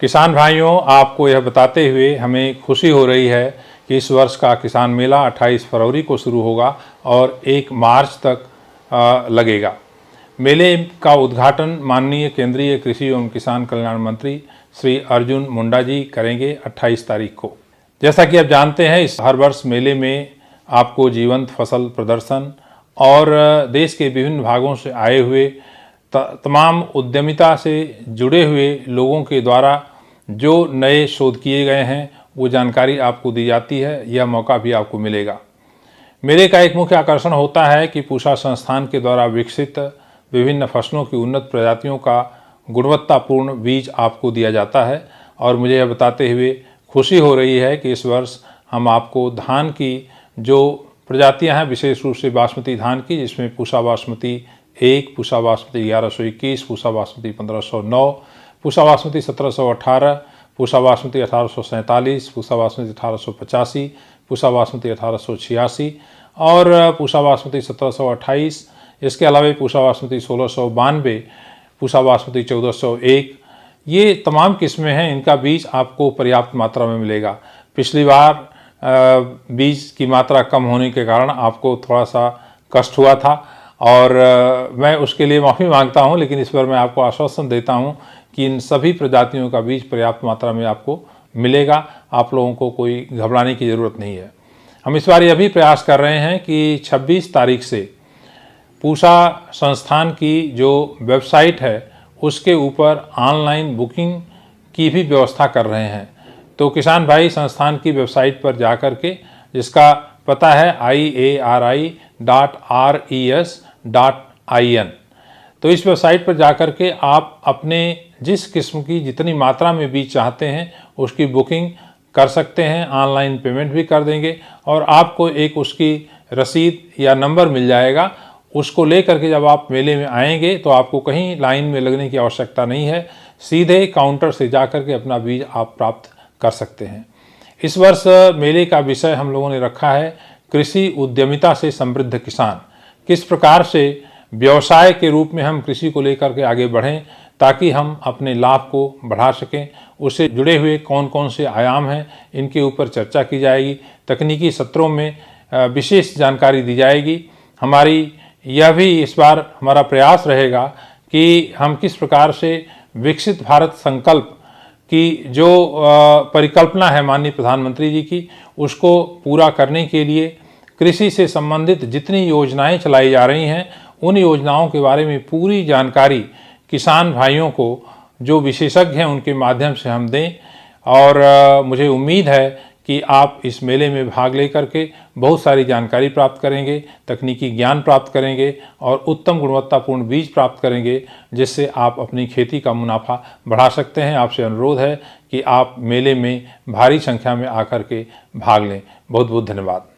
किसान भाइयों, आपको यह बताते हुए हमें खुशी हो रही है कि इस वर्ष का किसान मेला 28 फरवरी को शुरू होगा और 1 मार्च तक लगेगा। मेले का उद्घाटन माननीय केंद्रीय कृषि एवं किसान कल्याण मंत्री श्री अर्जुन मुंडा जी करेंगे 28 तारीख को। जैसा कि आप जानते हैं, इस हर वर्ष मेले में आपको जीवंत फसल प्रदर्शन और देश के विभिन्न भागों से आए हुए तमाम उद्यमिता से जुड़े हुए लोगों के द्वारा जो नए शोध किए गए हैं वो जानकारी आपको दी जाती है। यह मौका भी आपको मिलेगा। मेले का एक मुख्य आकर्षण होता है कि पूषा संस्थान के द्वारा विकसित विभिन्न फसलों की उन्नत प्रजातियों का गुणवत्तापूर्ण बीज आपको दिया जाता है। और मुझे यह बताते हुए खुशी हो रही है कि इस वर्ष हम आपको धान की जो प्रजातियां हैं, विशेष रूप से बासमती धान की, जिसमें पूषा बासमती 1, पूषा बासमती 1121, पूषा बासमती 1509, पूषा बासमती 1718, पूषा बासमती 1847, पूषा बासमती 1885, पूषा बासमती 1886 और पूषा बासमती 1728। इसके अलावा पूषा बासमती 1692, पूषा बासमती 1401, ये तमाम किस्में हैं। इनका बीज आपको पर्याप्त मात्रा में मिलेगा। पिछली बार बीज की मात्रा कम होने के कारण आपको थोड़ा सा कष्ट हुआ था और मैं उसके लिए माफ़ी मांगता हूं, लेकिन इस बार मैं आपको आश्वासन देता हूं कि इन सभी प्रजातियों का बीज पर्याप्त मात्रा में आपको मिलेगा। आप लोगों को कोई घबराने की ज़रूरत नहीं है। हम इस बार यह भी प्रयास कर रहे हैं कि 26 तारीख से पूषा संस्थान की जो वेबसाइट है उसके ऊपर ऑनलाइन बुकिंग की भी व्यवस्था कर रहे हैं। तो किसान भाई संस्थान की वेबसाइट पर जा कर के, जिसका पता है iari.res.in, तो इस वेबसाइट पर जा कर के आप अपने जिस किस्म की जितनी मात्रा में बीज चाहते हैं उसकी बुकिंग कर सकते हैं। ऑनलाइन पेमेंट भी कर देंगे और आपको एक उसकी रसीद या नंबर मिल जाएगा। उसको ले करके जब आप मेले में आएंगे तो आपको कहीं लाइन में लगने की आवश्यकता नहीं है। सीधे काउंटर से जा कर के अपना बीज आप प्राप्त कर सकते हैं। इस वर्ष मेले का विषय हम लोगों ने रखा है कृषि उद्यमिता से समृद्ध किसान। किस प्रकार से व्यवसाय के रूप में हम कृषि को लेकर के आगे बढ़ें ताकि हम अपने लाभ को बढ़ा सकें। उससे जुड़े हुए कौन कौन से आयाम हैं, इनके ऊपर चर्चा की जाएगी। तकनीकी सत्रों में विशेष जानकारी दी जाएगी। हमारी यह भी इस बार हमारा प्रयास रहेगा कि हम किस प्रकार से विकसित भारत संकल्प की जो परिकल्पना है माननीय प्रधानमंत्री जी की, उसको पूरा करने के लिए कृषि से संबंधित जितनी योजनाएं चलाई जा रही हैं उन योजनाओं के बारे में पूरी जानकारी किसान भाइयों को जो विशेषज्ञ हैं उनके माध्यम से हम दें। और मुझे उम्मीद है कि आप इस मेले में भाग लेकर के बहुत सारी जानकारी प्राप्त करेंगे, तकनीकी ज्ञान प्राप्त करेंगे और उत्तम गुणवत्तापूर्ण बीज प्राप्त करेंगे, जिससे आप अपनी खेती का मुनाफा बढ़ा सकते हैं। आपसे अनुरोध है कि आप मेले में भारी संख्या में आकर के भाग लें। बहुत बहुत धन्यवाद।